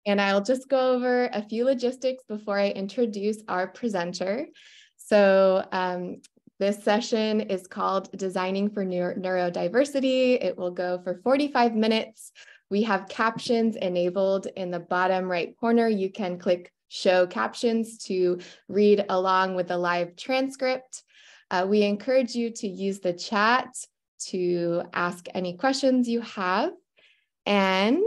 And I'll just go over a few logistics before I introduce our presenter. So this session is called Designing for Neurodiversity. It will go for 45 minutes. We have captions enabled in the bottom right corner. You can click Show Captions to read along with the live transcript. We encourage you to use the chat to ask any questions you have. And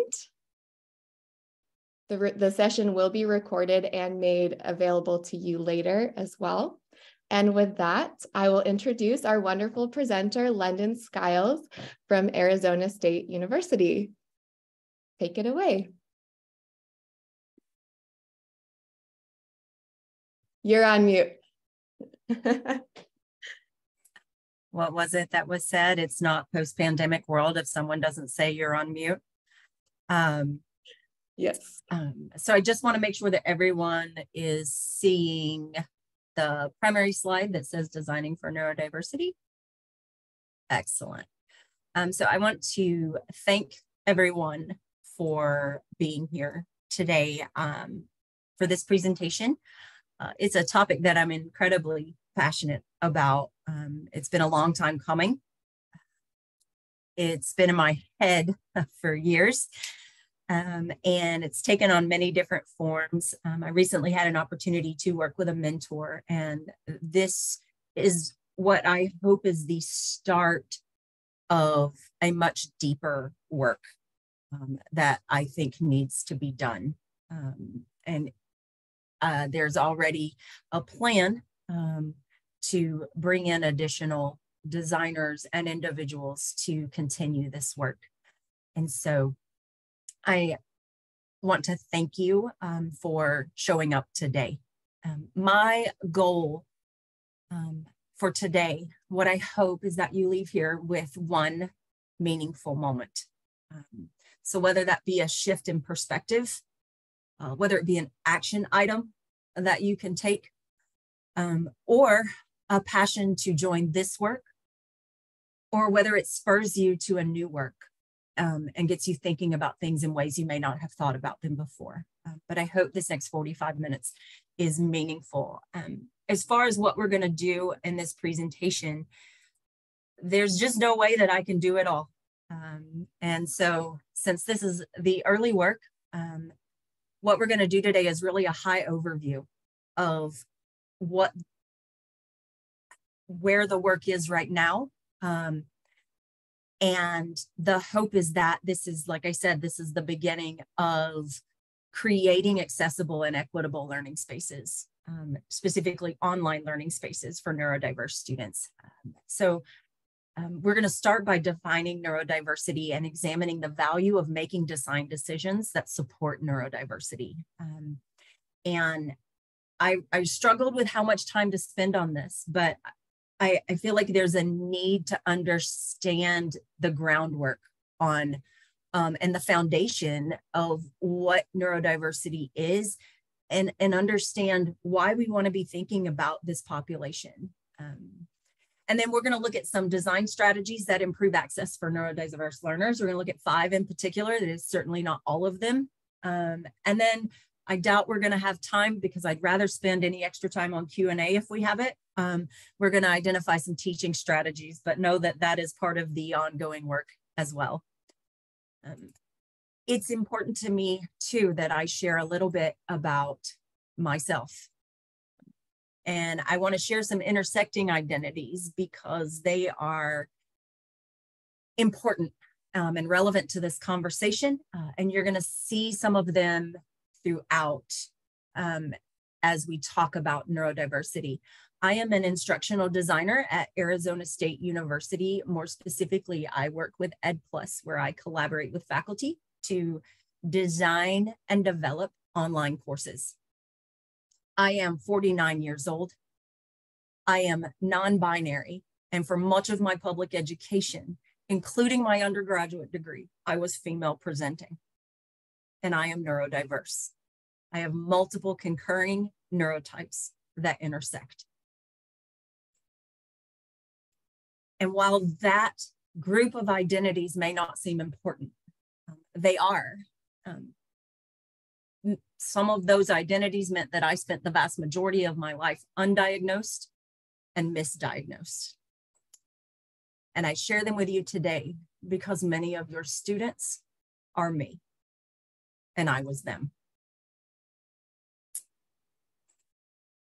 the session will be recorded and made available to you later as well. And with that, I will introduce our wonderful presenter, London Skiles from Arizona State University. Take it away. You're on mute. What was it that was said? It's not post-pandemic world if someone doesn't say you're on mute. Yes. So I just want to make sure that everyone is seeing the primary slide that says Designing for Neurodiversity. Excellent. So I want to thank everyone for being here today for this presentation. It's a topic that I'm incredibly passionate about. It's been a long time coming. It's been in my head for years. And it's taken on many different forms. I recently had an opportunity to work with a mentor, and this is what I hope is the start of a much deeper work that I think needs to be done. And there's already a plan to bring in additional designers and individuals to continue this work. And so I want to thank you for showing up today. My goal for today, what I hope is that you leave here with one meaningful moment. So whether that be a shift in perspective, whether it be an action item that you can take, or a passion to join this work, or whether it spurs you to a new work. And gets you thinking about things in ways you may not have thought about them before. But I hope this next 45 minutes is meaningful. As far as what we're going to do in this presentation, there's just no way that I can do it all. And so since this is the early work, what we're going to do today is really a high overview of where the work is right now. And the hope is that this is, like I said, this is the beginning of creating accessible and equitable learning spaces, specifically online learning spaces for neurodiverse students. So we're going to start by defining neurodiversity and examining the value of making design decisions that support neurodiversity. And I struggled with how much time to spend on this, but I feel like there's a need to understand the groundwork on and the foundation of what neurodiversity is and understand why we want to be thinking about this population. And then we're going to look at some design strategies that improve access for neurodiverse learners. We're going to look at 5 in particular. That is certainly not all of them. And then I doubt we're going to have time, because I'd rather spend any extra time on Q&A if we have it. We're going to identify some teaching strategies, but know that that is part of the ongoing work as well. It's important to me, too, that I share a little bit about myself. And I want to share some intersecting identities because they are important and relevant to this conversation. And you're going to see some of them throughout as we talk about neurodiversity. I am an instructional designer at Arizona State University. More specifically, I work with EdPlus, where I collaborate with faculty to design and develop online courses. I am 49 years old. I am non-binary, and for much of my public education, including my undergraduate degree, I was female presenting. And I am neurodiverse. I have multiple concurring neurotypes that intersect. And while that group of identities may not seem important, they are. some of those identities meant that I spent the vast majority of my life undiagnosed and misdiagnosed. And I share them with you today because many of your students are me, and I was them.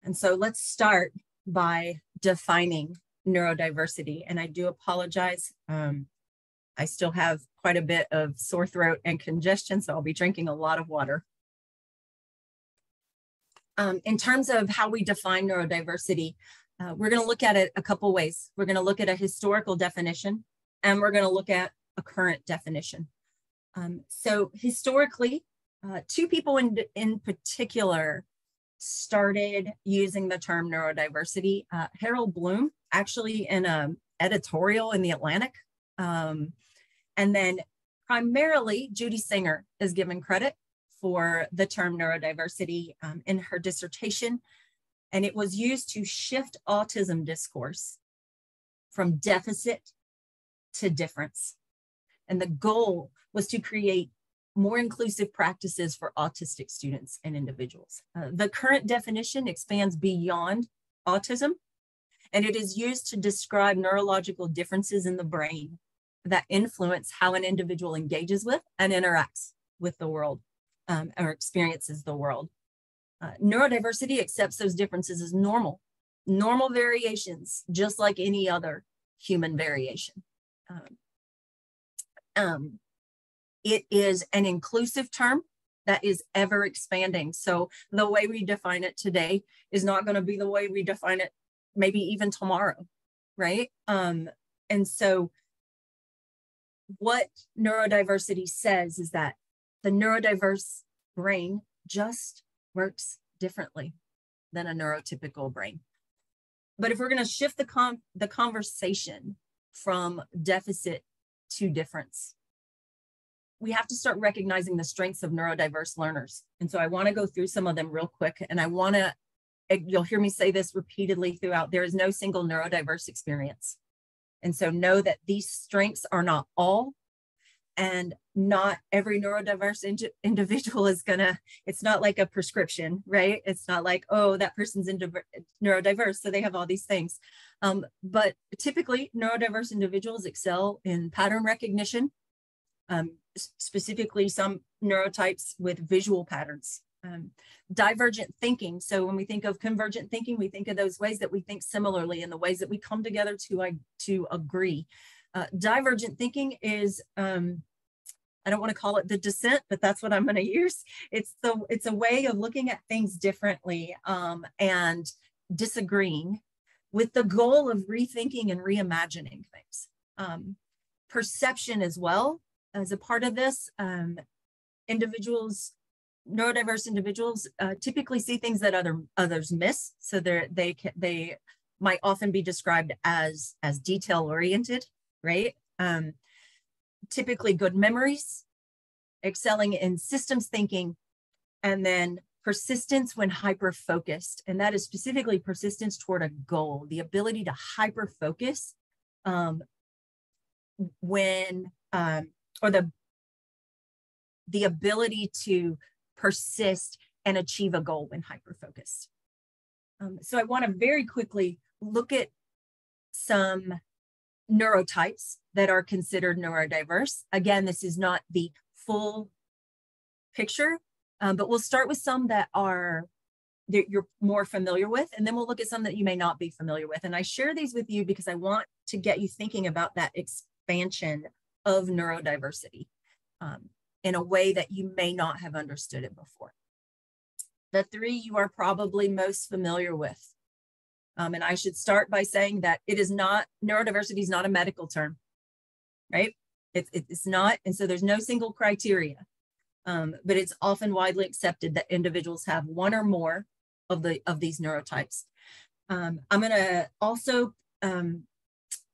And so let's start by defining neurodiversity. And I do apologize. I still have quite a bit of sore throat and congestion, so I'll be drinking a lot of water. In terms of how we define neurodiversity, we're going to look at it a couple ways. We're going to look at a historical definition, and we're going to look at a current definition. So historically, two people in particular started using the term neurodiversity. Harold Bloom, actually in an editorial in the Atlantic, and then primarily Judy Singer is given credit for the term neurodiversity in her dissertation. And it was used to shift autism discourse from deficit to difference. And the goal was to create more inclusive practices for autistic students and individuals. The current definition expands beyond autism, and it is used to describe neurological differences in the brain that influence how an individual engages with and interacts with the world or experiences the world. Neurodiversity accepts those differences as normal variations, just like any other human variation. It is an inclusive term that is ever expanding. So the way we define it today is not going to be the way we define it maybe even tomorrow, right? And so what neurodiversity says is that the neurodiverse brain just works differently than a neurotypical brain. But if we're going to shift the conversation from deficit to difference, we have to start recognizing the strengths of neurodiverse learners. And so I want to go through some of them real quick. And I want to, you'll hear me say this repeatedly throughout, there is no single neurodiverse experience. And so know that these strengths are not all, and not every neurodiverse individual is gonna, it's not like a prescription, right? It's not like, oh, that person's neurodiverse, so they have all these things. But typically neurodiverse individuals excel in pattern recognition, specifically some neurotypes with visual patterns. Divergent thinking. So when we think of convergent thinking, we think of those ways that we think similarly and the ways that we come together to agree. Divergent thinking is, I don't want to call it the dissent, but that's what I'm going to use. It's a way of looking at things differently and disagreeing with the goal of rethinking and reimagining things. Perception as well as a part of this. Neurodiverse individuals typically see things that others miss. So they might often be described as detail oriented, right? Typically good memories, excelling in systems thinking, and then persistence when hyper-focused. And that is specifically persistence toward a goal, the ability to hyper-focus the ability to persist and achieve a goal when hyper-focused. So I want to very quickly look at some neurotypes that are considered neurodiverse. Again, this is not the full picture, but we'll start with some that you're more familiar with, and then we'll look at some that you may not be familiar with. And I share these with you because I want to get you thinking about that expansion of neurodiversity in a way that you may not have understood it before. The three you are probably most familiar with. And I should start by saying that neurodiversity is not a medical term, right? It's not, and so there's no single criteria, but it's often widely accepted that individuals have one or more of these neurotypes. I'm gonna also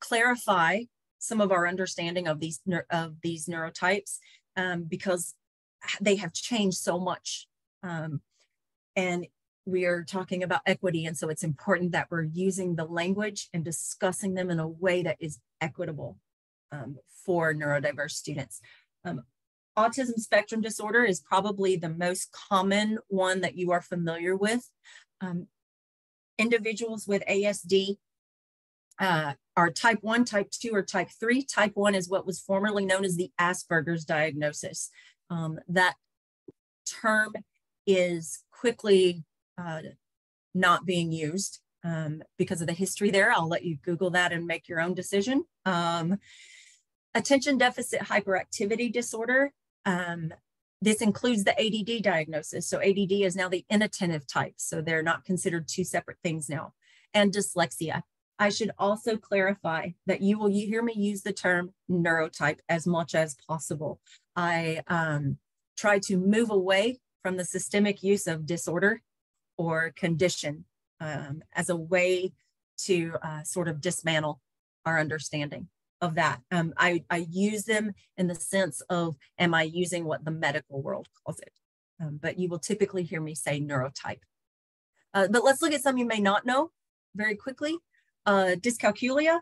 clarify some of our understanding of these neurotypes because they have changed so much. And we are talking about equity. And so it's important that we're using the language and discussing them in a way that is equitable for neurodiverse students. autism spectrum disorder is probably the most common one that you are familiar with. Individuals with ASD are type 1, type 2, or type 3. Type 1 is what was formerly known as the Asperger's diagnosis. That term is quickly not being used because of the history there. I'll let you Google that and make your own decision. Attention deficit hyperactivity disorder. This includes the ADD diagnosis. So ADD is now the inattentive type. So they're not considered two separate things now. And dyslexia. I should also clarify that you hear me use the term neurotype as much as possible. I try to move away from the systemic use of disorder or condition as a way to sort of dismantle our understanding of that. I use them in the sense of, am I using what the medical world calls it? But you will typically hear me say neurotype. But let's look at some you may not know very quickly. Dyscalculia,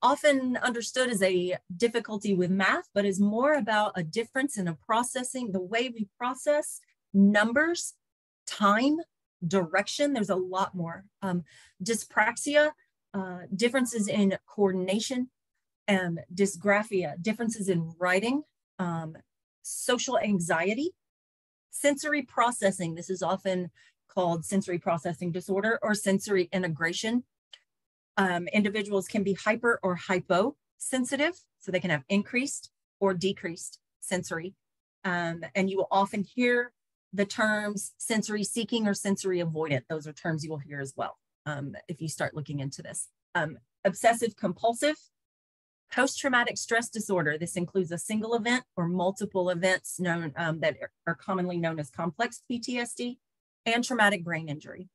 often understood as a difficulty with math, but is more about a difference in processing, the way we process numbers, time, direction. There's a lot more. Dyspraxia, differences in coordination, and dysgraphia, differences in writing, social anxiety, sensory processing. This is often called sensory processing disorder or sensory integration. Individuals can be hyper or hyposensitive, so they can have increased or decreased sensory. And you will often hear the terms sensory seeking or sensory avoidant. Those are terms you will hear as well if you start looking into this. Obsessive compulsive, post-traumatic stress disorder. This includes a single event or multiple events known that are commonly known as complex PTSD, and traumatic brain injury.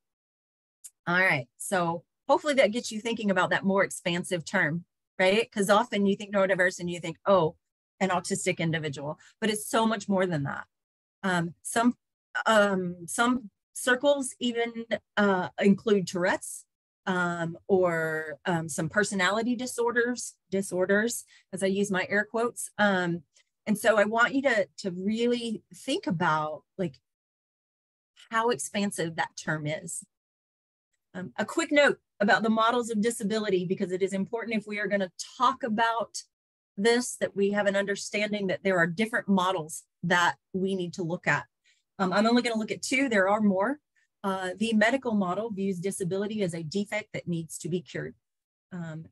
All right, so hopefully that gets you thinking about that more expansive term, right? Because often you think neurodiverse and you think, oh, an autistic individual, but it's so much more than that. Some circles even include Tourette's or some personality disorders, as I use my air quotes. And so I want you to really think about like how expansive that term is. A quick note about the models of disability, because it is important if we are going to talk about this, that we have an understanding that there are different models that we need to look at. I'm only going to look at two. There are more. The medical model views disability as a defect that needs to be cured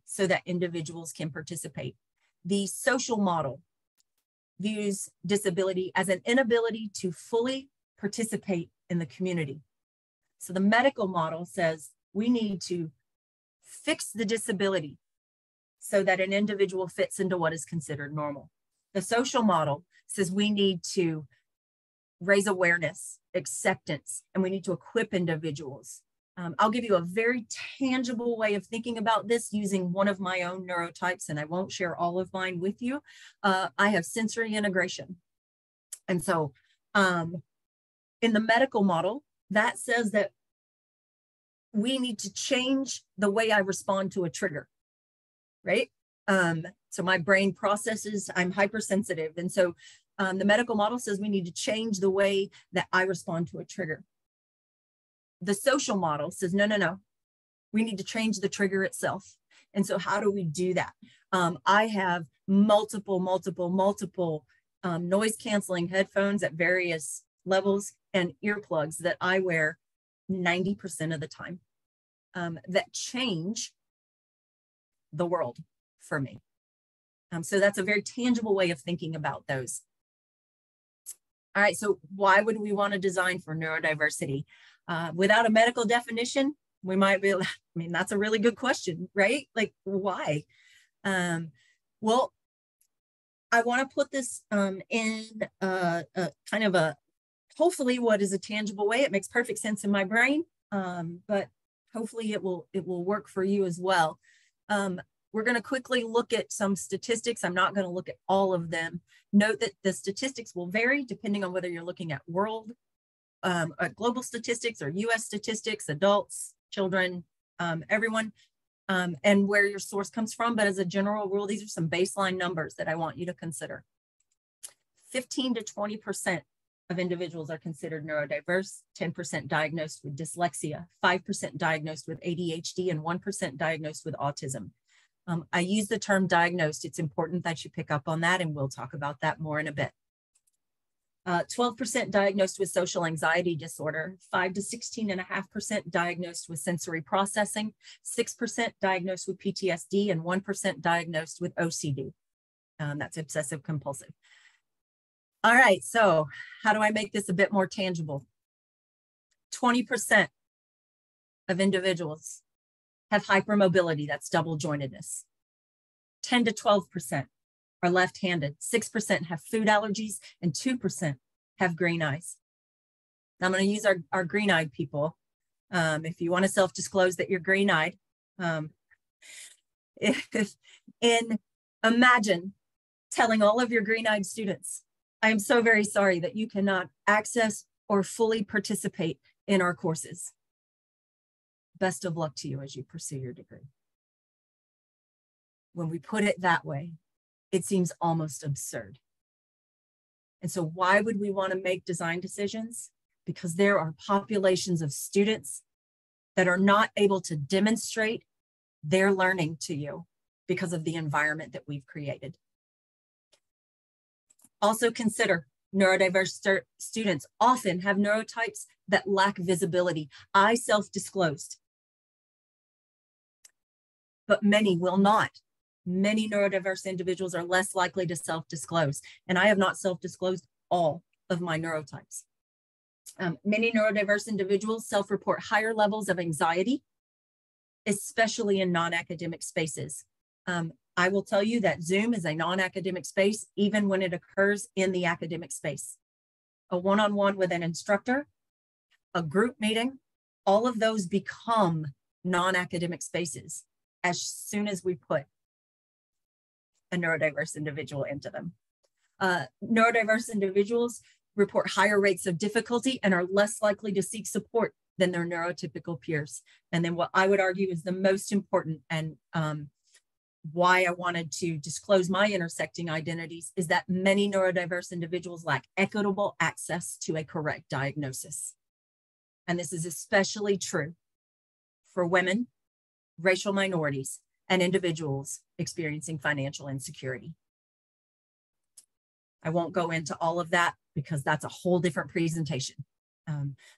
so that individuals can participate. The social model views disability as an inability to fully participate in the community. So the medical model says we need to fix the disability so that an individual fits into what is considered normal. The social model says we need to raise awareness, acceptance, and we need to equip individuals. I'll give you a very tangible way of thinking about this using one of my own neurotypes, and I won't share all of mine with you. I have sensory integration. And so in the medical model, that says that we need to change the way I respond to a trigger, right? So my brain processes, I'm hypersensitive. And so the medical model says we need to change the way that I respond to a trigger. The social model says, no, we need to change the trigger itself. And so how do we do that? I have multiple noise canceling headphones at various levels and earplugs that I wear 90% of the time that change the world for me. So that's a very tangible way of thinking about those. All right, so why would we want to design for neurodiversity? Without a medical definition, we might be, I mean, that's a really good question, right? Like, why? Well, I want to put this in a kind of a, hopefully what is a tangible way. It makes perfect sense in my brain, but hopefully it will work for you as well. We're going to quickly look at some statistics. I'm not going to look at all of them. Note that the statistics will vary depending on whether you're looking at global statistics or US statistics, adults, children, everyone, and where your source comes from. But as a general rule, these are some baseline numbers that I want you to consider. 15 to 20% of individuals are considered neurodiverse, 10% diagnosed with dyslexia, 5% diagnosed with ADHD, and 1% diagnosed with autism. I use the term diagnosed. It's important that you pick up on that, and we'll talk about that more in a bit. 12% diagnosed with social anxiety disorder, 5 to 16.5% diagnosed with sensory processing, 6% diagnosed with PTSD, and 1% diagnosed with OCD. That's obsessive compulsive. All right, so how do I make this a bit more tangible? 20% of individuals have hypermobility, that's double jointedness. 10 to 12% are left-handed, 6% have food allergies, and 2% have green eyes. Now I'm going to use our green-eyed people. If you want to self-disclose that you're green-eyed, imagine telling all of your green-eyed students, I am so very sorry that you cannot access or fully participate in our courses. Best of luck to you as you pursue your degree. When we put it that way, it seems almost absurd. And so why would we want to make design decisions? Because there are populations of students that are not able to demonstrate their learning to you because of the environment that we've created. Also consider neurodiverse students often have neurotypes that lack visibility. I self-disclosed, but many will not. Many neurodiverse individuals are less likely to self-disclose, and I have not self-disclosed all of my neurotypes. Many neurodiverse individuals self-report higher levels of anxiety, especially in non-academic spaces. I will tell you that Zoom is a non-academic space, even when it occurs in the academic space. A one-on-one with an instructor, a group meeting, all of those become non-academic spaces as soon as we put a neurodiverse individual into them. Neurodiverse individuals report higher rates of difficulty and are less likely to seek support than their neurotypical peers. And then what I would argue is the most important and why I wanted to disclose my intersecting identities is that many neurodiverse individuals lack equitable access to a correct diagnosis. And this is especially true for women, racial minorities, and individuals experiencing financial insecurity. I won't go into all of that because that's a whole different presentation.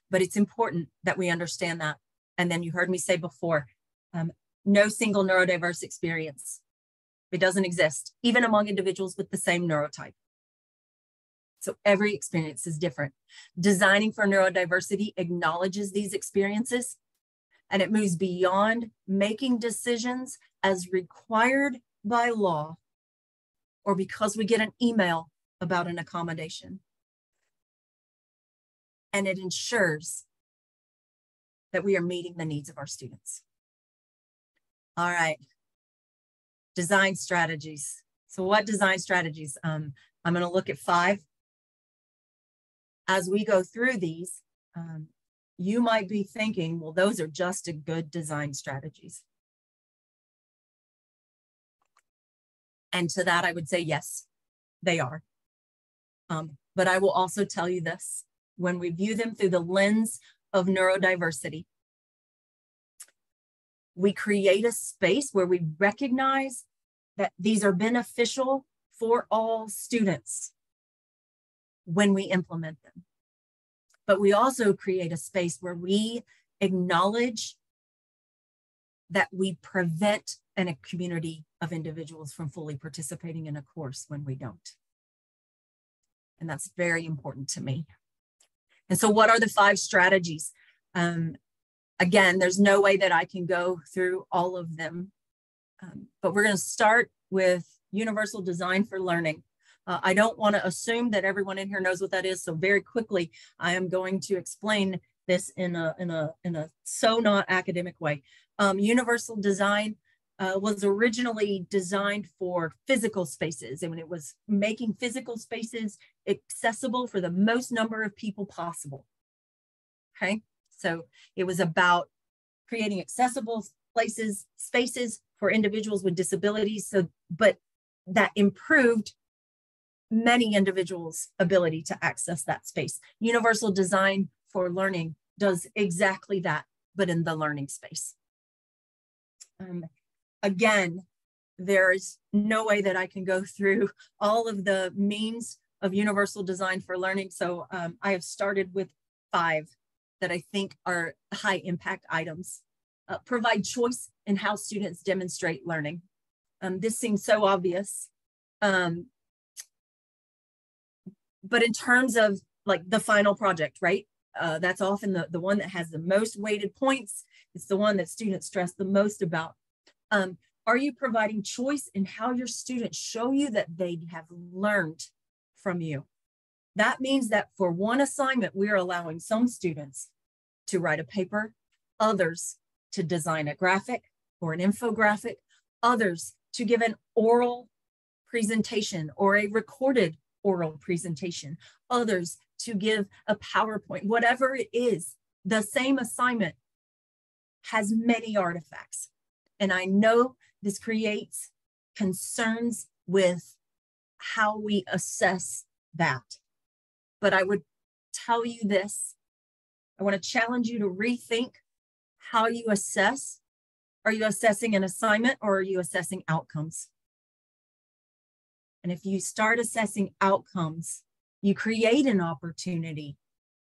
But it's important that we understand that. And then you heard me say before, no single neurodiverse experience. It doesn't exist, even among individuals with the same neurotype. So every experience is different. Designing for neurodiversity acknowledges these experiences, and it moves beyond making decisions as required by law or because we get an email about an accommodation. And it ensures that we are meeting the needs of our students. All right, design strategies. So what design strategies? I'm going to look at 5. As we go through these, you might be thinking, well, those are just a good design strategies. And to that, I would say, yes, they are. But I will also tell you this, when we view them through the lens of neurodiversity, we create a space where we recognize that these are beneficial for all students when we implement them. But we also create a space where we acknowledge that we prevent a community of individuals from fully participating in a course when we don't. And that's very important to me. And so what are the 5 strategies? Again, there's no way that I can go through all of them, but we're going to start with universal design for learning. I don't want to assume that everyone in here knows what that is, so very quickly, I am going to explain this in a so not academic way. Universal design was originally designed for physical spaces, and when it was making physical spaces accessible for the most number of people possible. Okay. So it was about creating accessible spaces for individuals with disabilities. But that improved many individuals' ability to access that space. Universal design for learning does exactly that, but in the learning space. Again, there's no way that I can go through all of the means of universal design for learning. So I have started with 5 that I think are high impact items. Provide choice in how students demonstrate learning. This seems so obvious. But in terms of like the final project, right? That's often the one that has the most weighted points. It's the one that students stress the most about. Are you providing choice in how your students show you that they have learned from you? That means that for one assignment, we're allowing some students to write a paper, others to design a graphic or an infographic, others to give an oral presentation or a recorded oral presentation, others to give a PowerPoint, whatever it is. The same assignment has many artifacts. And I know this creates concerns with how we assess that. But I would tell you this, I want to challenge you to rethink how you assess. Are you assessing an assignment or are you assessing outcomes? And if you start assessing outcomes, you create an opportunity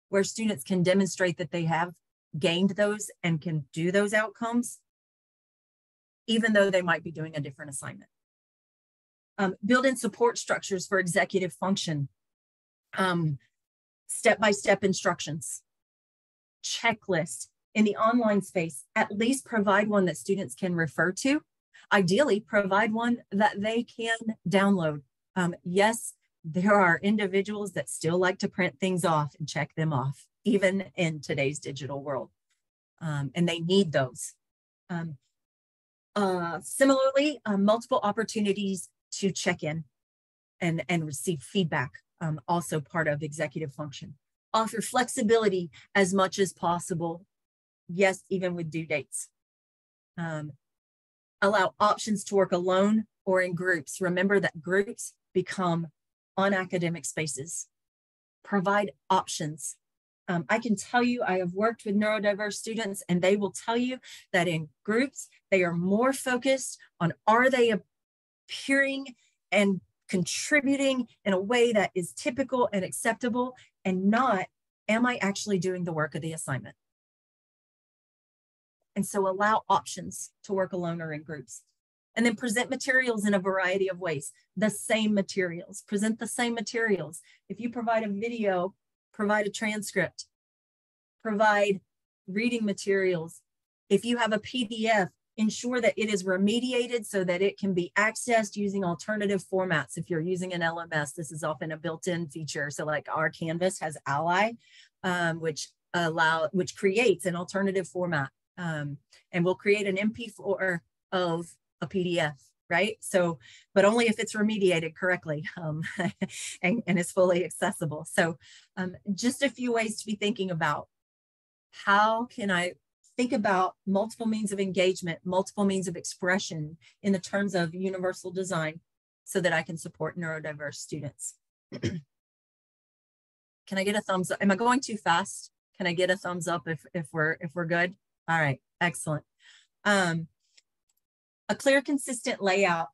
where students can demonstrate that they have gained those and can do those outcomes, even though they might be doing a different assignment. Build in support structures for executive function, step-by-step instructions, checklist. In the online space, at least provide one that students can refer to. Ideally, provide one that they can download. Yes, there are individuals that still like to print things off and check them off, even in today's digital world, and they need those. Similarly, multiple opportunities to check in and receive feedback, also part of executive function. Offer flexibility as much as possible. Yes, even with due dates. Allow options to work alone or in groups. Remember that groups become on-academic spaces. Provide options. I can tell you, I have worked with neurodiverse students and they will tell you that in groups, they are more focused on are they appearing and contributing in a way that is typical and acceptable and not, am I actually doing the work of the assignment? And so allow options to work alone or in groups. And then present materials in a variety of ways. The same materials, present the same materials. If you provide a video, provide a transcript, provide reading materials. If you have a PDF, ensure that it is remediated so that it can be accessed using alternative formats. If you're using an LMS, this is often a built-in feature. So like our Canvas has Ally, which creates an alternative format. And we'll create an MP4 of a PDF, right? So, but only if it's remediated correctly and is fully accessible. So just a few ways to be thinking about how can I think about multiple means of engagement, multiple means of expression in the terms of universal design so that I can support neurodiverse students. Can I get a thumbs up? Am I going too fast? Can I get a thumbs up if we're good? All right, excellent. A clear, consistent layout.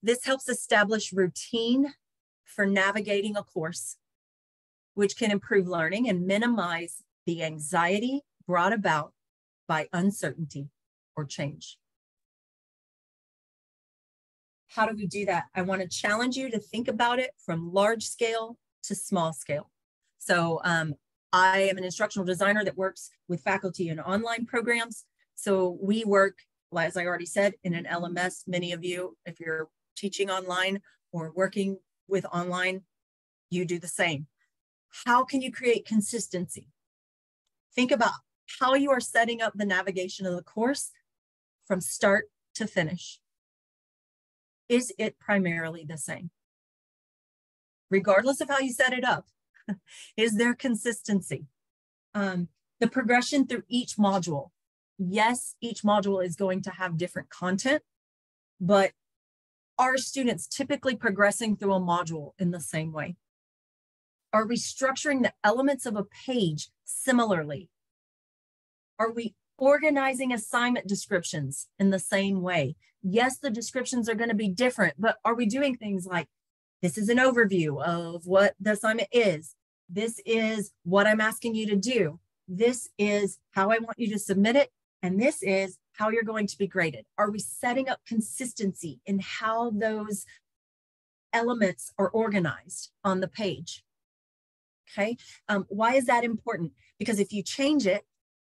This helps establish routine for navigating a course, which can improve learning and minimize the anxiety brought about by uncertainty or change. How do we do that? I want to challenge you to think about it from large scale to small scale. So I am an instructional designer that works with faculty in online programs. So we work, as I already said, in an LMS. Many of you, if you're teaching online or working with online, you do the same. How can you create consistency? Think about how you are setting up the navigation of the course from start to finish. Is it primarily the same? Regardless of how you set it up, is there consistency? The progression through each module. Yes, each module is going to have different content, but Are students typically progressing through a module in the same way? Are we structuring the elements of a page similarly? Are we organizing assignment descriptions in the same way? Yes, the descriptions are going to be different, but are we doing things like, this is an overview of what the assignment is. This is what I'm asking you to do. This is how I want you to submit it. And this is how you're going to be graded. Are we setting up consistency in how those elements are organized on the page? Okay. Why is that important? Because if you change it,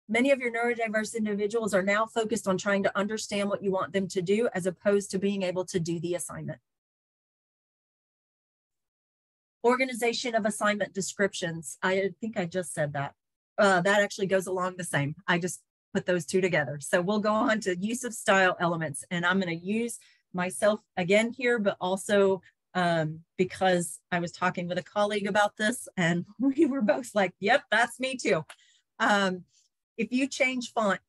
many of your neurodiverse individuals are now focused on trying to understand what you want them to do as opposed to being able to do the assignment. Organization of assignment descriptions. I think I just said that. That actually goes along the same. I just put those two together. So we'll go on to use of style elements, and I'm going to use myself again here, but also because I was talking with a colleague about this and we were both like, yep, that's me too. If you change font,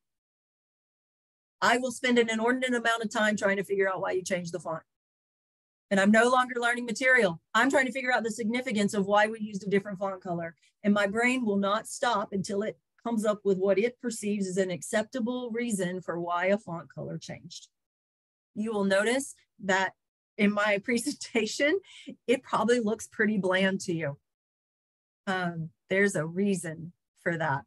I will spend an inordinate amount of time trying to figure out why you changed the font. And I'm no longer learning material. I'm trying to figure out the significance of why we used a different font color. And my brain will not stop until it comes up with what it perceives as an acceptable reason for why a font color changed. You will notice that in my presentation, it probably looks pretty bland to you. There's a reason for that.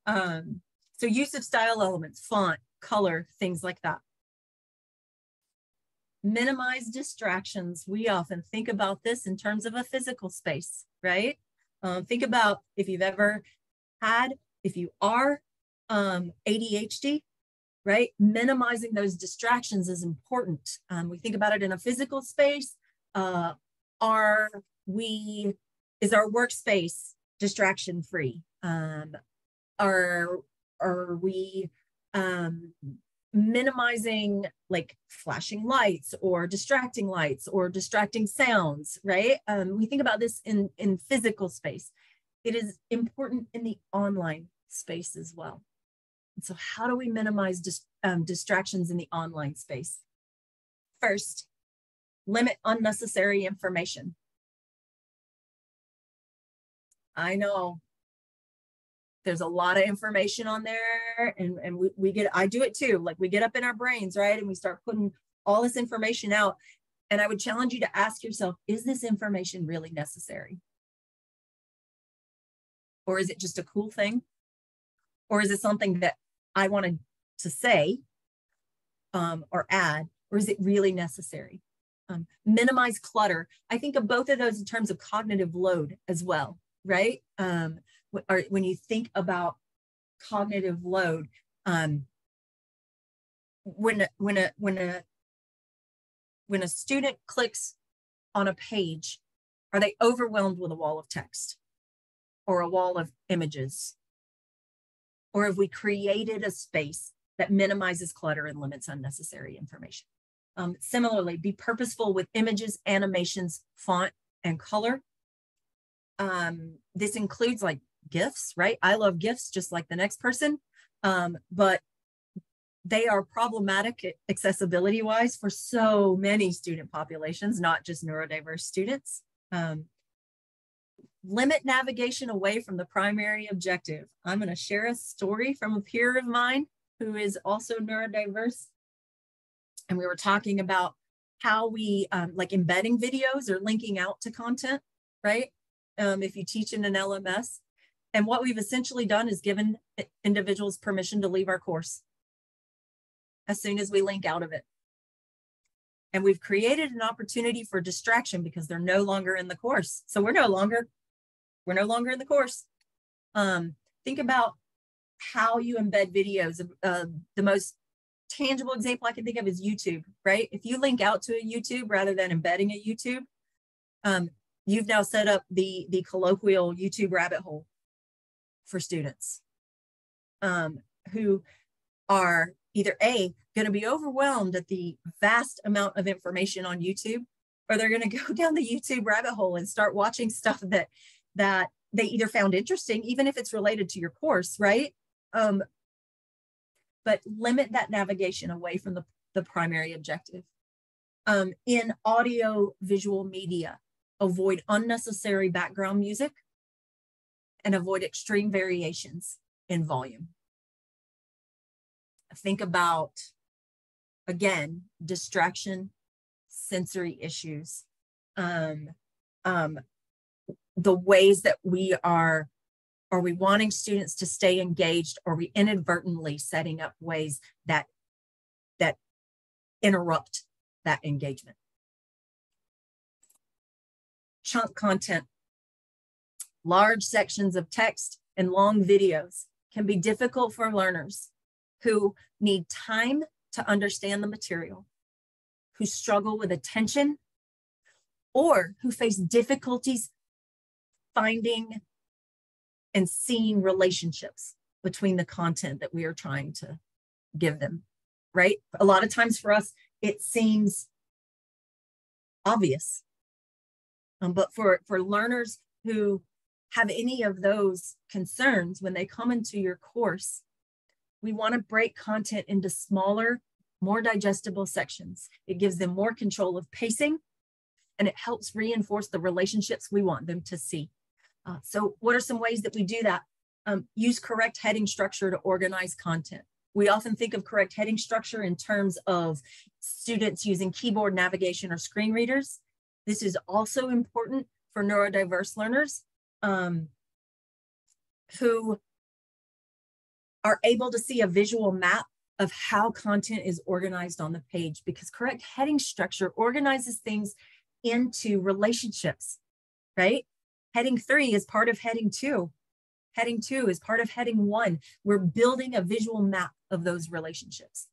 So use of style elements, font, color, things like that. Minimize distractions. We often think about this in terms of a physical space, right? Think about if you've ever had, if you are ADHD, right? Minimizing those distractions is important. We think about it in a physical space. Is our workspace distraction free? Are we minimizing like flashing lights or distracting sounds, right? We think about this in physical space. It is important in the online space as well. And so how do we minimize distractions in the online space? First, limit unnecessary information. I know there's a lot of information on there, and I do it too. Like we get up in our brains, right? And we start putting all this information out. And I would challenge you to ask yourself, is this information really necessary? Or is it just a cool thing? Or is it something that I wanted to say or add? Or is it really necessary? Minimize clutter. I think of both of those in terms of cognitive load as well, right? When you think about cognitive load, when a student clicks on a page, are they overwhelmed with a wall of text or a wall of images? Or have we created a space that minimizes clutter and limits unnecessary information? Similarly, be purposeful with images, animations, font, and color. This includes like GIFs, right? I love GIFs just like the next person, but they are problematic accessibility wise for so many student populations, not just neurodiverse students. Limit navigation away from the primary objective. I'm going to share a story from a peer of mine who is also neurodiverse. And we were talking about how we like embedding videos or linking out to content, right? If you teach in an LMS. And what we've essentially done is given individuals permission to leave our course as soon as we link out of it. And we've created an opportunity for distraction because they're no longer in the course. So we're no longer in the course. Think about how you embed videos. The most tangible example I can think of is YouTube, right? If you link out to a YouTube rather than embedding a YouTube, you've now set up the colloquial YouTube rabbit hole for students who are either A, going to be overwhelmed at the vast amount of information on YouTube, or they're going to go down the YouTube rabbit hole and start watching stuff that they either found interesting, even if it's related to your course, right? But limit that navigation away from the primary objective. In audio visual media, avoid unnecessary background music and avoid extreme variations in volume. Think about, again, distraction, sensory issues, the ways that are we wanting students to stay engaged, or are we inadvertently setting up ways that interrupt that engagement? Chunk content. Large sections of text and long videos can be difficult for learners who need time to understand the material, who struggle with attention, or who face difficulties finding and seeing relationships between the content that we are trying to give them, right? A lot of times for us, it seems obvious. But for learners who have any of those concerns, when they come into your course, we want to break content into smaller, more digestible sections. It gives them more control of pacing, and it helps reinforce the relationships we want them to see. So what are some ways that we do that? Use correct heading structure to organize content. We often think of correct heading structure in terms of students using keyboard navigation or screen readers. This is also important for neurodiverse learners who are able to see a visual map of how content is organized on the page, because correct heading structure organizes things into relationships, right? Heading 3 is part of heading 2. Heading 2 is part of heading 1. We're building a visual map of those relationships.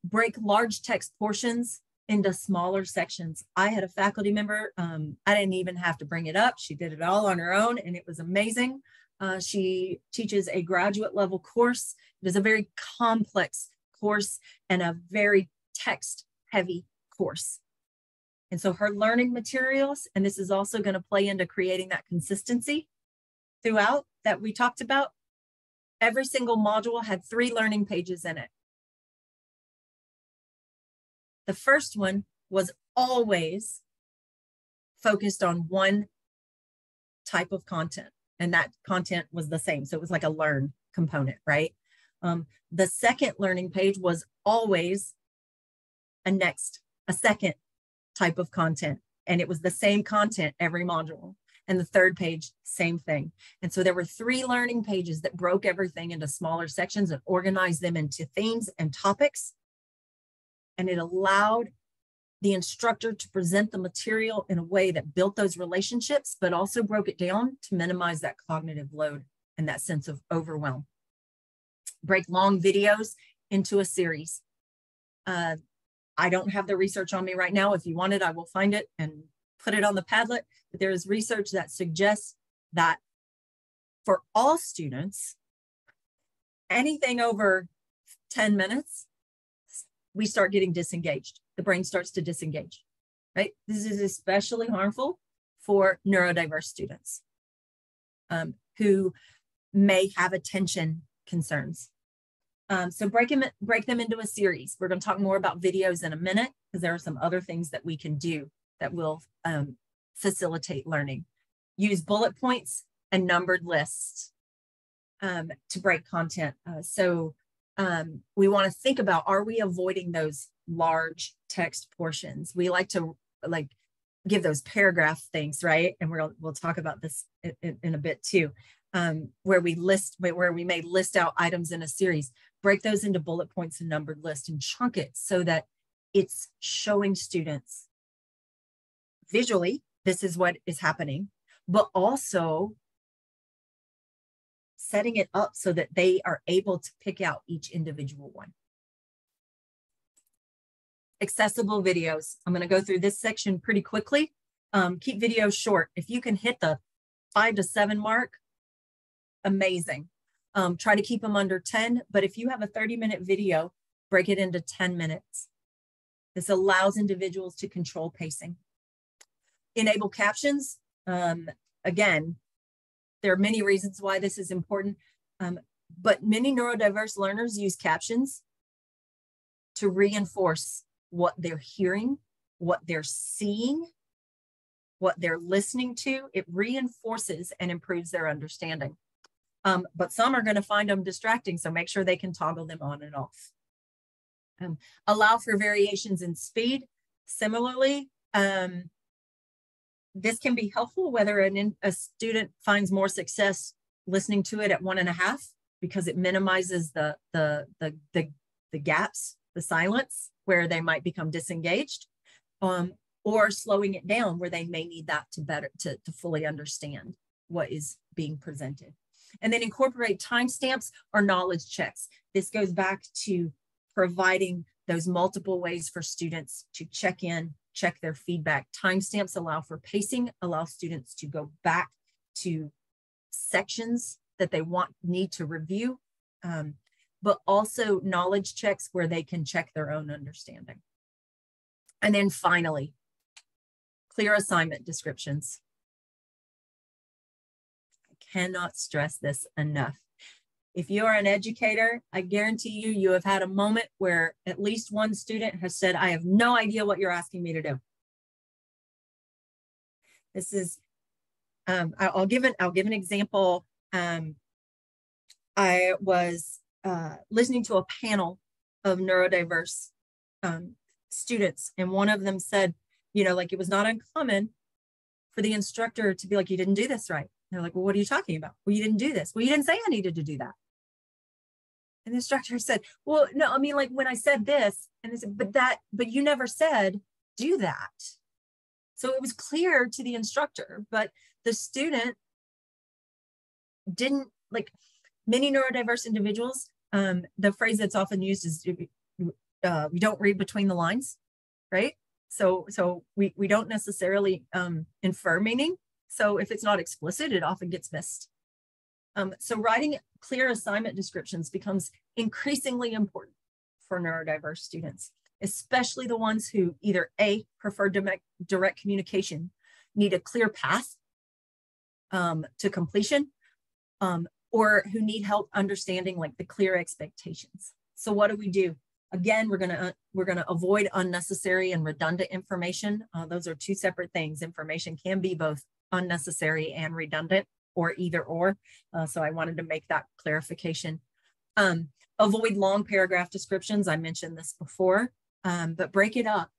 Break large text portions into smaller sections. I had a faculty member, I didn't even have to bring it up. She did it all on her own, and it was amazing. She teaches a graduate level course. It is a very complex course and a very text heavy course. And so her learning materials, and this is also going to play into creating that consistency throughout that we talked about. Every single module had 3 learning pages in it. The first one was always focused on one type of content, and that content was the same. So it was like a learn component, right? The second learning page was always a second type of content, and it was the same content every module. And the third page, same thing. And so there were 3 learning pages that broke everything into smaller sections and organized them into themes and topics. And it allowed the instructor to present the material in a way that built those relationships, but also broke it down to minimize that cognitive load and that sense of overwhelm. Break long videos into a series. I don't have the research on me right now. If you want it, I will find it and put it on the Padlet. But there is research that suggests that for all students, anything over 10 minutes, we start getting disengaged. The brain starts to disengage, right? This is especially harmful for neurodiverse students who may have attention concerns. So break them into a series. We're going to talk more about videos in a minute, because there are some other things that we can do that will facilitate learning. Use bullet points and numbered lists to break content. We want to think about, are we avoiding those large text portions? We like to give those paragraph things, right? And we'll talk about this in a bit too, where we may list out items in a series. Break those into bullet points and numbered lists and chunk it so that it's showing students visually, this is what is happening, but also setting it up so that they are able to pick out each individual one. Accessible videos. I'm going to go through this section pretty quickly. Keep videos short. If you can hit the 5 to 7 mark, amazing. Try to keep them under 10, but if you have a 30-minute video, break it into 10 minutes. This allows individuals to control pacing. Enable captions. Again, there are many reasons why this is important, but many neurodiverse learners use captions to reinforce what they're hearing, what they're seeing, what they're listening to. It reinforces and improves their understanding. But some are going to find them distracting, so make sure they can toggle them on and off. Allow for variations in speed. Similarly, this can be helpful whether a student finds more success listening to it at 1.5 because it minimizes the gaps, the silence where they might become disengaged, or slowing it down where they may need that to fully understand what is being presented. And then incorporate timestamps or knowledge checks. This goes back to providing those multiple ways for students to check in, check their feedback. Timestamps allow for pacing, allow students to go back to sections that they need to review, but also knowledge checks where they can check their own understanding. And then finally, clear assignment descriptions. I cannot stress this enough. If you are an educator, I guarantee you have had a moment where at least one student has said, I have no idea what you're asking me to do. This is, I'll give an example. I was listening to a panel of neurodiverse students, and one of them said, like it was not uncommon for the instructor to be like, you didn't do this right. And they're like, well, what are you talking about? Well, you didn't do this. Well, you didn't say I needed to do that. And the instructor said, well, no, I mean, like when I said this, and they said, but you never said do that. So it was clear to the instructor, but the student didn't, like many neurodiverse individuals, the phrase that's often used is we don't read between the lines, right? So we don't necessarily infer meaning. So if it's not explicit, it often gets missed. So writing clear assignment descriptions becomes increasingly important for neurodiverse students, especially the ones who either A, prefer direct communication, need a clear path to completion, or who need help understanding like the clear expectations. So what do? Again, we're gonna avoid unnecessary and redundant information. Those are two separate things. Information can be both unnecessary and redundant, or either or. So I wanted to make that clarification. Avoid long paragraph descriptions. I mentioned this before, but break it up.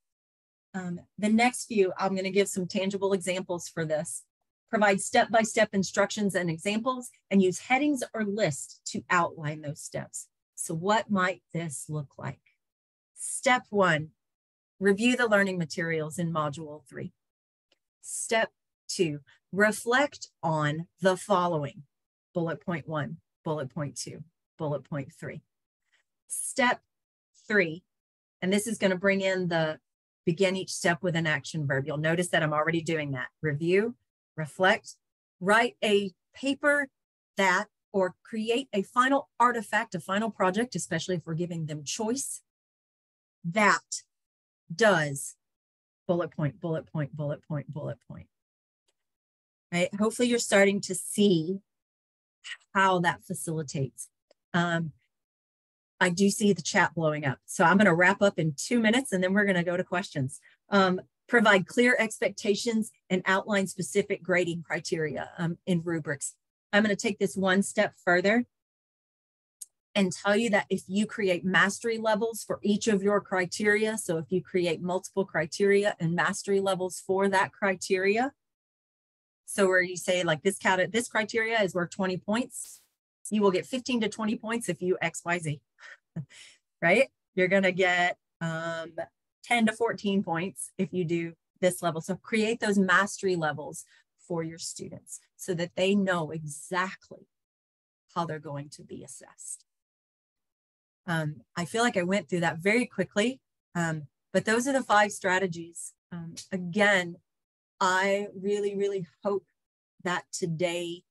The next few, I'm going to give some tangible examples for this. Provide step-by-step instructions and examples, and use headings or lists to outline those steps. So what might this look like? Step 1, review the learning materials in Module 3. Step 2, reflect on the following. Bullet point 1, bullet point 2, bullet point 3. Step 3, and this is going to bring in the begin each step with an action verb. You'll notice that I'm already doing that. Review, reflect, write a paper that, or create a final artifact, a final project, especially if we're giving them choice, that does bullet point, bullet point, bullet point, bullet point. Right? Hopefully you're starting to see how that facilitates. I do see the chat blowing up. So I'm going to wrap up in 2 minutes and then we're going to go to questions. Provide clear expectations and outline specific grading criteria in rubrics. I'm going to take this one step further and tell you that if you create mastery levels for each of your criteria, so if you create multiple criteria and mastery levels for that criteria, so where you say like this criteria is worth 20 points, you will get 15 to 20 points if you X, Y, Z, right? You're going to get 10 to 14 points if you do this level. So create those mastery levels for your students so that they know exactly how they're going to be assessed. I feel like I went through that very quickly, but those are the 5 strategies. Again, I really, really hope that today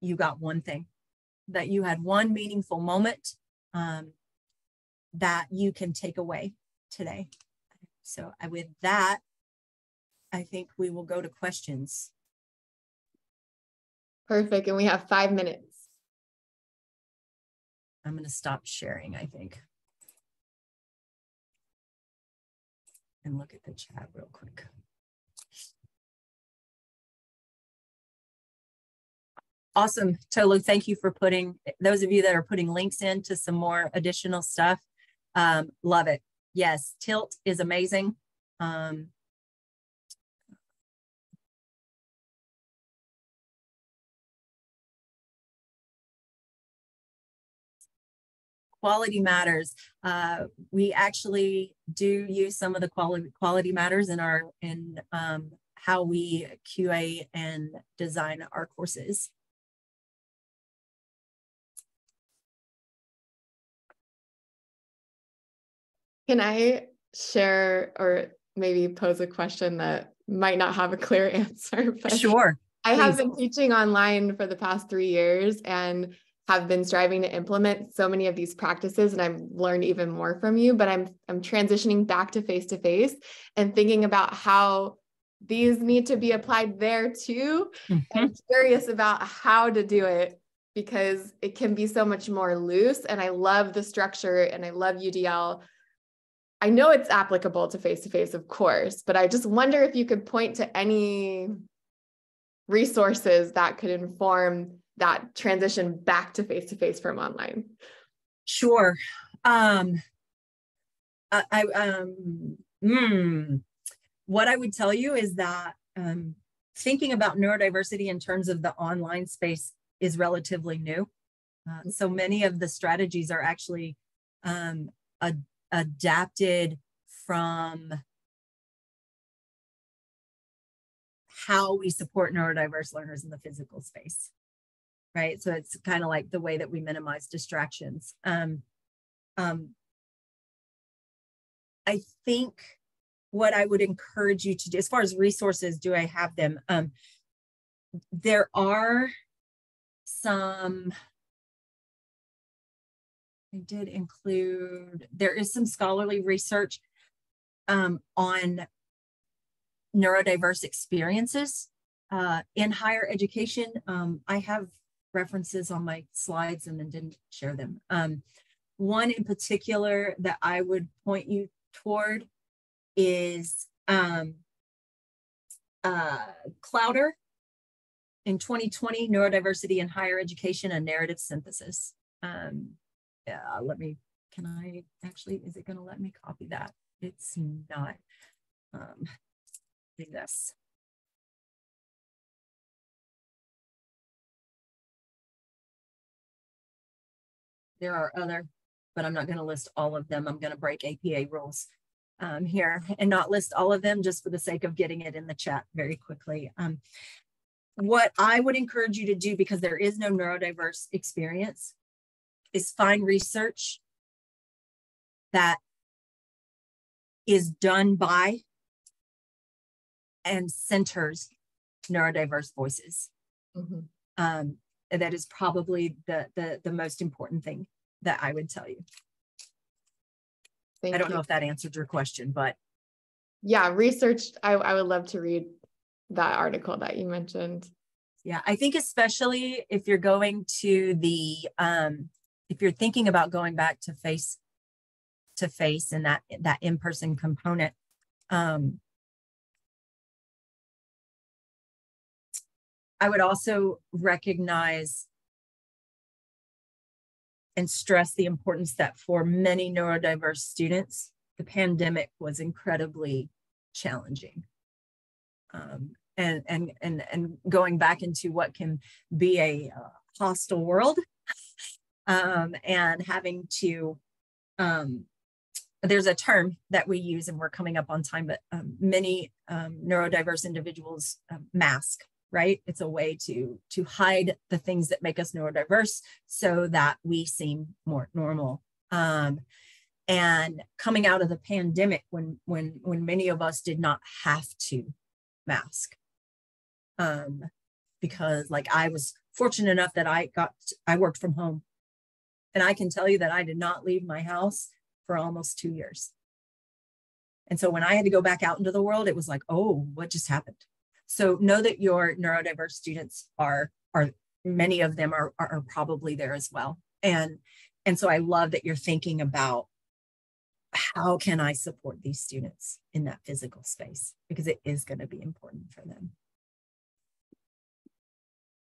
you got one thing, that you had one meaningful moment that you can take away today. So with that, I think we will go to questions. Perfect. And we have 5 minutes. I'm going to stop sharing, I think. and look at the chat real quick. Awesome, Tolu. Thank you for putting, those of you that are putting links in to some more additional stuff. Love it. Yes, Tilt is amazing. Quality matters. We actually do use some of the quality matters in our how we QA and design our courses. Can I share or maybe pose a question that might not have a clear answer? But sure. I have been teaching online for the past 3 years and have been striving to implement so many of these practices, and I've learned even more from you, but I'm transitioning back to face-to-face and thinking about how these need to be applied there too. I'm curious about how to do it because it can be so much more loose, and I love the structure and I love UDL. I know it's applicable to face-to-face, of course, but I just wonder if you could point to any resources that could inform that transition back to face-to-face from online. Sure. What I would tell you is that thinking about neurodiversity in terms of the online space is relatively new. So many of the strategies are actually adapted from how we support neurodiverse learners in the physical space, right? So it's kind of like the way that we minimize distractions. I think what I would encourage you to do, as far as resources, do I have them? There are some, I did include, there is some scholarly research on neurodiverse experiences in higher education. I have references on my slides and then didn't share them. One in particular that I would point you toward is Clowder in 2020, Neurodiversity in Higher Education, a Narrative Synthesis. Let me, can I actually, is it going to let me copy that? It's not. Do this. There are other, but I'm not going to list all of them. I'm going to break APA rules here and not list all of them just for the sake of getting it in the chat very quickly. What I would encourage you to do, because there is no neurodiverse experience, is find research that is done by and centers neurodiverse voices. That is probably the most important thing that I would tell you. I don't know if that answered your question, but. Yeah, research, I would love to read that article that you mentioned. Yeah, I think especially if you're going to the, if you're thinking about going back to face and that in-person component, I would also recognize and stress the importance that for many neurodiverse students, the pandemic was incredibly challenging. And going back into what can be a hostile world and having to, there's a term that we use and we're coming up on time, but many neurodiverse individuals mask. Right? It's a way to hide the things that make us neurodiverse so that we seem more normal. And coming out of the pandemic when many of us did not have to mask, because like I was fortunate enough that I worked from home, and I can tell you that I did not leave my house for almost 2 years. And so when I had to go back out into the world, it was like, oh, what just happened? So know that your neurodiverse students are many of them are probably there as well. And so I love that you're thinking about how can I support these students in that physical space? Because it is going to be important for them.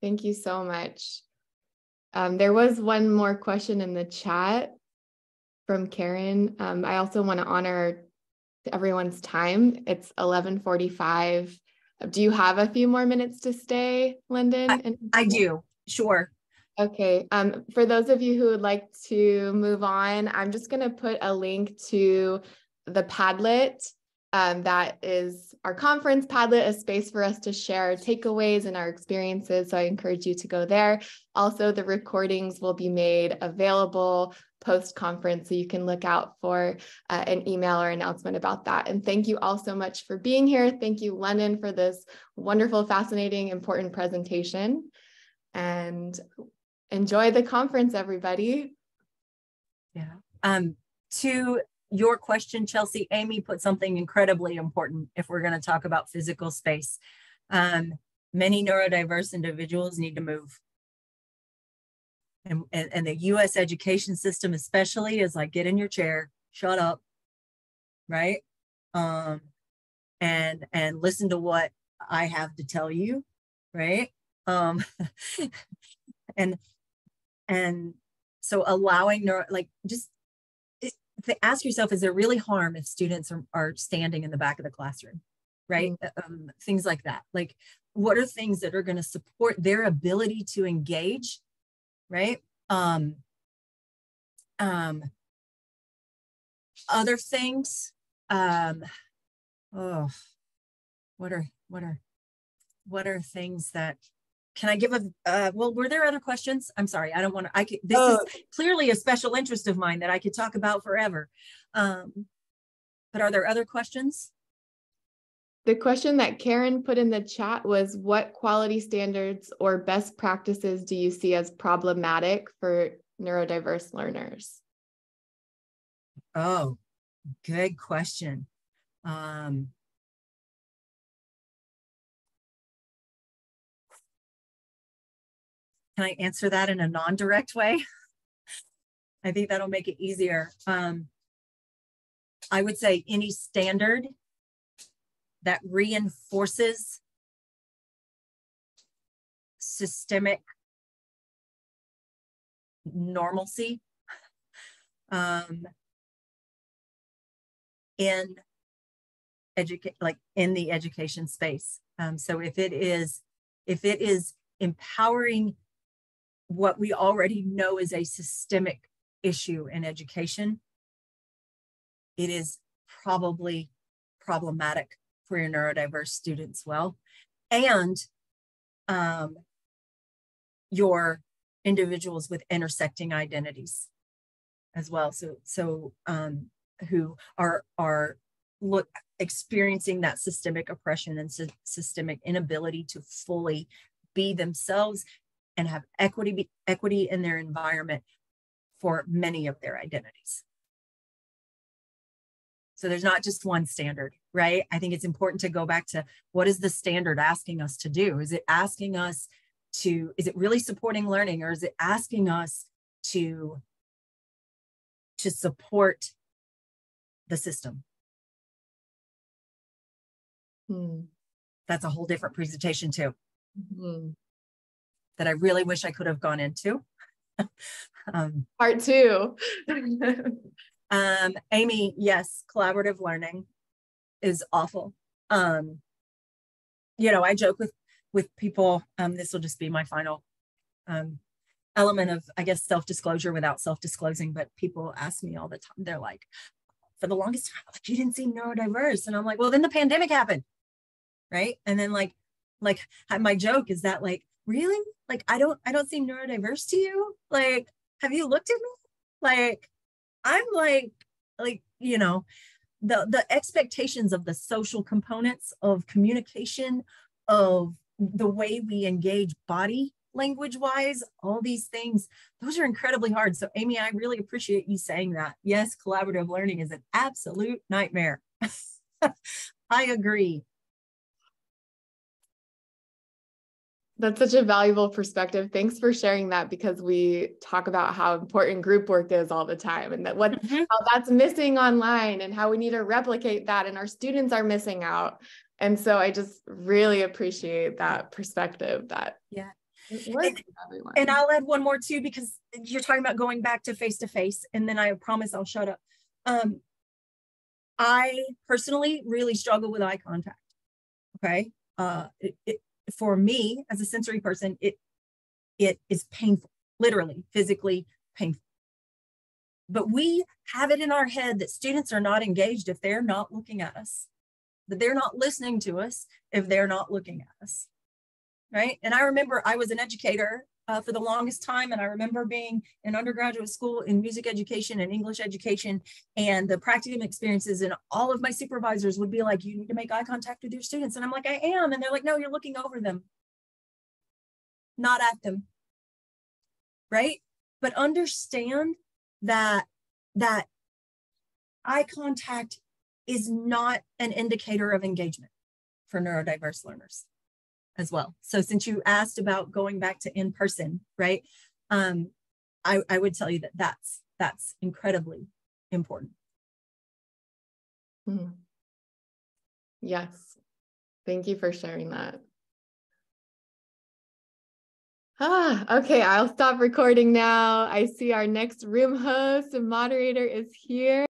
Thank you so much. There was one more question in the chat from Karen. I also want to honor everyone's time. It's 11:45. Do you have a few more minutes to stay, Lyndon? I do, sure. Okay, for those of you who would like to move on, I'm just going to put a link to the Padlet. That is our conference Padlet, a space for us to share our takeaways and our experiences. So I encourage you to go there. Also, the recordings will be made available post-conference, so you can look out for an email or announcement about that. And thank you all so much for being here. Thank you, London, for this wonderful, fascinating, important presentation. And enjoy the conference, everybody. Yeah. To your question, Chelsea, Amy put something incredibly important if we're going to talk about physical space. Many neurodiverse individuals need to move. And the US education system especially is like, get in your chair, shut up, right? And listen to what I have to tell you, right? And so allowing ask yourself, is there really harm if students are standing in the back of the classroom, right? Mm-hmm. Things like that. Like, what are things that are going to support their ability to engage, right? Other things, what are things that, can I give well, were there other questions? I'm sorry, I don't want to, this is clearly a special interest of mine that I could talk about forever. But are there other questions? The question that Karen put in the chat was, what quality standards or best practices do you see as problematic for neurodiverse learners? Oh, good question. Can I answer that in a non-direct way? I think that'll make it easier. I would say any standard that reinforces systemic normalcy in the education space. So if it is empowering what we already know is a systemic issue in education, it is probably problematic for your neurodiverse students. Well, and your individuals with intersecting identities as well. So who are experiencing that systemic oppression and systemic inability to fully be themselves and have equity in their environment for many of their identities. So there's not just one standard, right? I think it's important to go back to, what is the standard asking us to do? Is it asking us to, is it really supporting learning, or is it asking us to support the system? That's a whole different presentation too. That I really wish I could have gone into. Part 2. Amy, yes, collaborative learning is awful. You know, I joke with people, this will just be my final element of, I guess, self-disclosure without self-disclosing, but people ask me all the time, they're like, for the longest time, like, you didn't seem neurodiverse. And I'm like, well, then the pandemic happened, right? And then like my joke is that, like, really? Like, I don't seem neurodiverse to you? Like, have you looked at me? Like, I'm like, you know, the expectations of the social components of communication, of the way we engage body language wise, all these things, those are incredibly hard. So Amy, I really appreciate you saying that. Yes, collaborative learning is an absolute nightmare. I agree. That's such a valuable perspective. Thanks for sharing that, because we talk about how important group work is all the time, and that how that's missing online and how we need to replicate that, and our students are missing out. And so I just really appreciate that perspective, that it works for everyone. And I'll add one more too, because you're talking about going back to face-to-face, and then I promise I'll shut up. I personally really struggle with eye contact. Okay. For me as a sensory person, it is painful, literally, physically painful. But we have it in our head that students are not engaged if they're not looking at us, that they're not listening to us if they're not looking at us, right? And I remember I was an educator for the longest time, and I remember being in undergraduate school in music education and English education, and the practicum experiences, and all of my supervisors would be like, you need to make eye contact with your students. And I'm like, I am. And they're like, no, you're looking over them, not at them, right? But understand that eye contact is not an indicator of engagement for neurodiverse learners as well. So since you asked about going back to in-person, right? I would tell you that that's incredibly important. Yes. Thank you for sharing that. Okay, I'll stop recording now. I see our next room host and moderator is here.